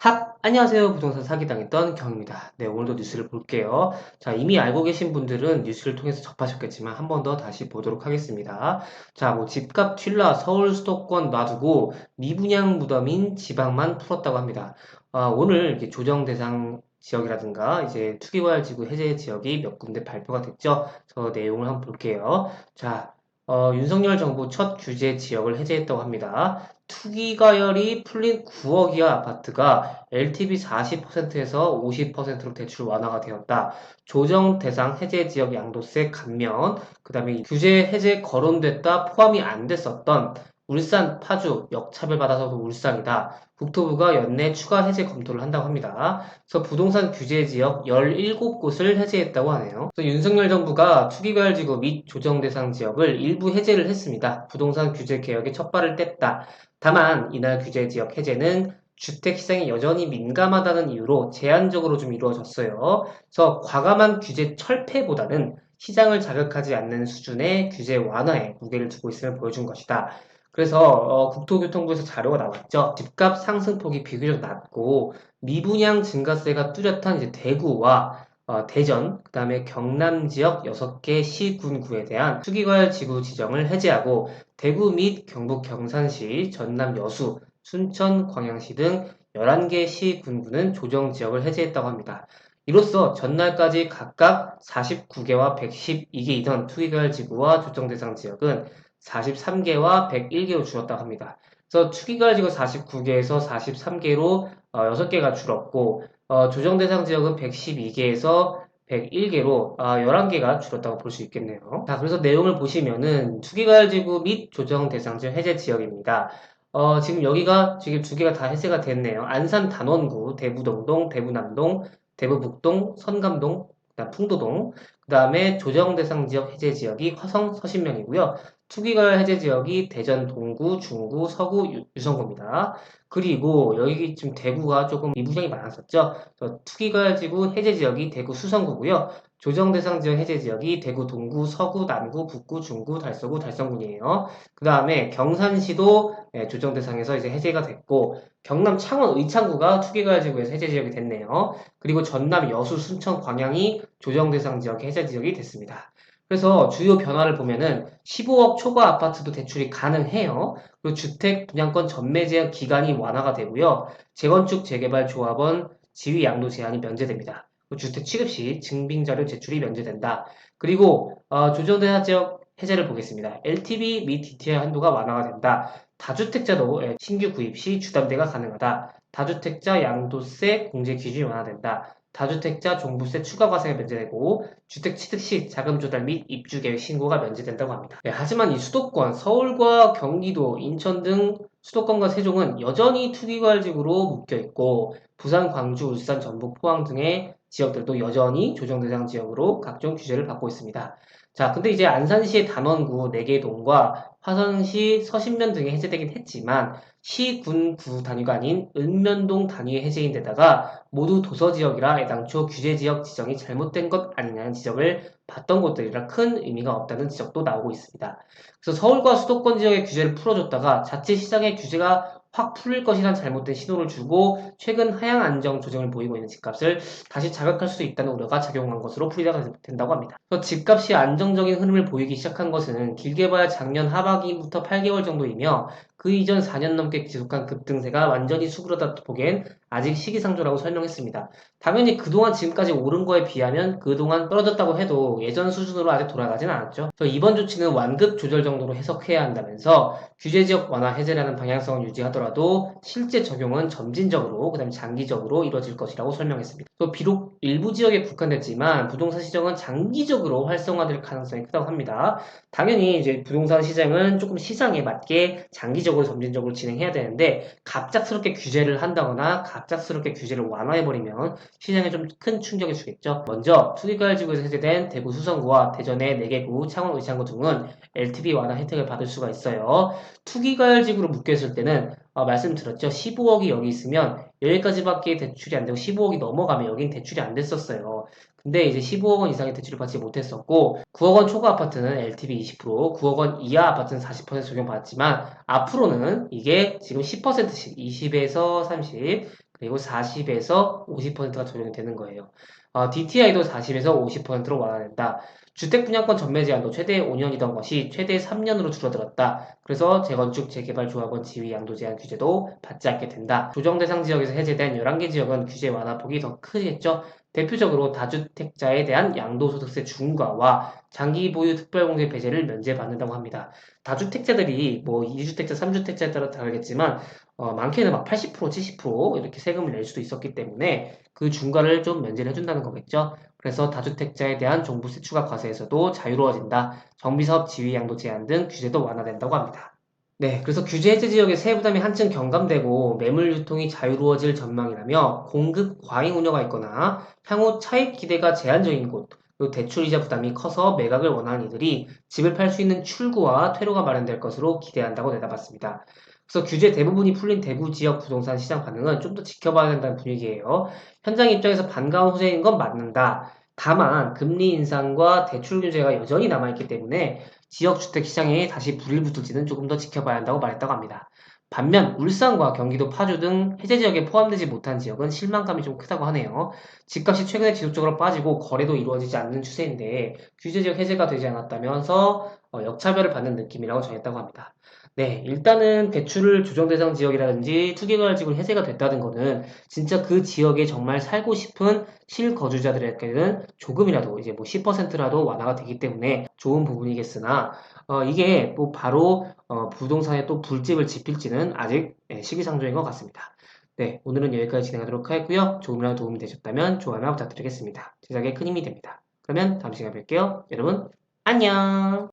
안녕하세요. 부동산 사기당했던 경입니다. 네, 오늘도 뉴스를 볼게요. 자, 이미 알고 계신 분들은 뉴스를 통해서 접하셨겠지만 한 번 더 다시 보도록 하겠습니다. 자, 집값 튑라 서울 수도권 놔두고 미분양 무덤인 지방만 풀었다고 합니다. 오늘 이렇게 조정 대상 지역이라든가 이제 투기과열지구 해제 지역이 몇 군데 발표가 됐죠. 저 내용을 한번 볼게요. 자, 윤석열 정부 첫 규제 지역을 해제했다고 합니다. 투기과열이 풀린 9억 이하 아파트가 LTV 40%에서 50%로 대출 완화가 되었다. 조정 대상 해제 지역 양도세 감면, 그 다음에 규제 해제 거론됐다 포함이 안 됐었던 울산, 파주, 역차별 받아서도 울산이다. 국토부가 연내 추가 해제 검토를 한다고 합니다. 그래서 부동산 규제 지역 17곳을 해제했다고 하네요. 그래서 윤석열 정부가 투기과열지구 및 조정 대상 지역을 일부 해제를 했습니다. 부동산 규제 개혁의 첫 발을 뗐다. 다만 이날 규제 지역 해제는 주택 시장이 여전히 민감하다는 이유로 제한적으로 좀 이루어졌어요. 그래서 과감한 규제 철폐보다는 시장을 자극하지 않는 수준의 규제 완화에 무게를 두고 있음을 보여준 것이다. 그래서 국토교통부에서 자료가 나왔죠. 집값 상승폭이 비교적 낮고 미분양 증가세가 뚜렷한 이제 대구와 대전, 그 다음에 경남 지역 6개 시군구에 대한 투기과열 지구 지정을 해제하고 대구 및 경북 경산시, 전남 여수, 순천 광양시 등 11개 시 군구는 조정 지역을 해제했다고 합니다. 이로써 전날까지 각각 49개와 112개이던 투기과열 지구와 조정 대상 지역은 43개와 101개로 줄었다고 합니다. 그래서 투기과열 지구 49개에서 43개로 6개가 줄었고 조정 대상 지역은 112개에서 101개로 11개가 줄었다고 볼 수 있겠네요. 자, 그래서 내용을 보시면은 투기과열지구 및 조정 대상지역 해제 지역입니다. 지금 여기가 지금 두 개가 다 해제가 됐네요. 안산 단원구, 대부동동, 대부남동, 대부북동, 선감동, 그다음 풍도동, 그 다음에 조정 대상 지역 해제 지역이 화성 서신명이고요. 투기과열 해제 지역이 대전 동구, 중구, 서구, 유성구입니다. 그리고 여기 지금 대구가 조금 미분양이 많았었죠. 투기과열지구 해제 지역이 대구 수성구고요. 조정 대상 지역 해제 지역이 대구 동구, 서구, 남구, 북구, 중구, 달서구, 달성군이에요. 그 다음에 경산시도 조정 대상에서 이제 해제가 됐고 경남 창원 의창구가 투기과열지구에서 해제 지역이 됐네요. 그리고 전남 여수, 순천, 광양이 조정 대상 지역 해제 지역이 됐습니다. 그래서 주요 변화를 보면은 15억 초과 아파트도 대출이 가능해요. 그리고 주택 분양권 전매 제한 기간이 완화가 되고요. 재건축 재개발 조합원 지위 양도 제한이 면제됩니다. 주택 취급 시 증빙 자료 제출이 면제된다. 그리고 조정대상 지역 해제를 보겠습니다. LTV 및 DTI 한도가 완화가 된다. 다주택자도 신규 구입 시 주담대가 가능하다. 다주택자 양도세 공제 기준이 완화된다. 다주택자 종부세 추가 과세가 면제되고 주택 취득 시 자금 조달 및 입주 계획 신고가 면제된다고 합니다. 하지만 이 수도권, 서울과 경기도, 인천 등 수도권과 세종은 여전히 투기과열지구로 묶여 있고 부산, 광주, 울산, 전북, 포항 등의 지역들도 여전히 조정 대상 지역으로 각종 규제를 받고 있습니다. 자, 근데 이제 안산시의 단원구 4개 동과 화성시 서신면 등이 해제되긴 했지만 시, 군, 구 단위가 아닌 읍면동 단위의 해제인 데다가 모두 도서지역이라 애당초 규제지역 지정이 잘못된 것 아니냐는 지적을 받던 곳들이라 큰 의미가 없다는 지적도 나오고 있습니다. 그래서 서울과 수도권 지역의 규제를 풀어줬다가 자치시장의 규제가 확 풀릴 것이란 잘못된 신호를 주고 최근 하향 안정 조정을 보이고 있는 집값을 다시 자극할 수 있다는 우려가 작용한 것으로 풀이가 된다고 합니다. 그래서 집값이 안정적인 흐름을 보이기 시작한 것은 길게 봐야 작년 하반기부터 8개월 정도이며 그 이전 4년 넘게 지속한 급등세가 완전히 수그러다 보기엔 아직 시기상조라고 설명했습니다. 당연히 그동안 지금까지 오른 거에 비하면 그동안 떨어졌다고 해도 예전 수준으로 아직 돌아가진 않았죠. 그래서 이번 조치는 완급 조절 정도로 해석해야 한다면서 규제지역 완화 해제라는 방향성을 유지하더라도 실제 적용은 점진적으로 그다음에 장기적으로 이루어질 것이라고 설명했습니다. 또 비록 일부 지역에 국한됐지만 부동산 시장은 장기적으로 활성화될 가능성이 크다고 합니다. 당연히 이제 부동산 시장은 조금 시장에 맞게 장기적으로 점진적으로 진행해야 되는데 갑작스럽게 규제를 한다거나 갑작스럽게 규제를 완화해버리면 시장에 좀 큰 충격을 주겠죠. 먼저 투기과열지구에서 해제된 대구 수성구와 대전의 4개구, 창원 의창구 등은 LTV 완화 혜택을 받을 수가 있어요. 투기과열지구로 묶여있을 때는 말씀드렸죠. 15억이 여기 있으면 여기까지밖에 대출이 안 되고 15억이 넘어가면 여긴 대출이 안 됐었어요. 근데 이제 15억 원 이상의 대출을 받지 못했었고 9억 원 초과 아파트는 LTV 20%, 9억 원 이하 아파트는 40% 적용받았지만 앞으로는 이게 지금 10%씩 20에서 30, 그리고 40에서 50%가 적용이 되는 거예요. DTI도 40에서 50%로 완화된다. 주택분양권 전매 제한도 최대 5년이던 것이 최대 3년으로 줄어들었다. 그래서 재건축, 재개발 조합원 지위 양도 제한 규제도 받지 않게 된다. 조정 대상 지역에서 해제된 11개 지역은 규제 완화폭이 더 크겠죠. 대표적으로 다주택자에 대한 양도소득세 중과와 장기 보유 특별공제 배제를 면제받는다고 합니다. 다주택자들이 뭐 2주택자, 3주택자에 따라 다르겠지만 많게는 막 80%, 70% 이렇게 세금을 낼 수도 있었기 때문에 그 중과를 좀 면제를 해준다는 거겠죠. 그래서 다주택자에 대한 종부세 추가 과세에서도 자유로워진다. 정비사업 지위 양도 제한 등 규제도 완화된다고 합니다. 네, 그래서 규제 해제 지역의 세부 부담이 한층 경감되고 매물 유통이 자유로워질 전망이라며 공급 과잉 우려가 있거나 향후 차익 기대가 제한적인 곳, 그리고 대출이자 부담이 커서 매각을 원하는 이들이 집을 팔 수 있는 출구와 퇴로가 마련될 것으로 기대한다고 내다봤습니다. 그래서 규제 대부분이 풀린 대구 지역 부동산 시장 반응은 좀 더 지켜봐야 된다는 분위기예요. 현장 입장에서 반가운 호재인 건 맞는다. 다만 금리 인상과 대출 규제가 여전히 남아있기 때문에 지역 주택 시장에 다시 불이 붙을지는 조금 더 지켜봐야 한다고 말했다고 합니다. 반면 울산과 경기도 파주 등 해제 지역에 포함되지 못한 지역은 실망감이 좀 크다고 하네요. 집값이 최근에 지속적으로 빠지고 거래도 이루어지지 않는 추세인데 규제 지역 해제가 되지 않았다면서 역차별을 받는 느낌이라고 전했다고 합니다. 네, 일단은 대출을 조정 대상 지역이라든지 투기과열지구 해제가 됐다는 거는 진짜 그 지역에 정말 살고 싶은 실거주자들에게는 조금이라도 이제 뭐 10%라도 완화가 되기 때문에 좋은 부분이겠으나 이게 뭐 바로 부동산에 또 불집을 지필지는 아직 시기상조인 것 같습니다. 네, 오늘은 여기까지 진행하도록 하겠고요. 조금이라도 도움이 되셨다면 좋아요나 부탁드리겠습니다. 제작에 큰 힘이 됩니다. 그러면 다음 시간에 뵐게요. 여러분 안녕.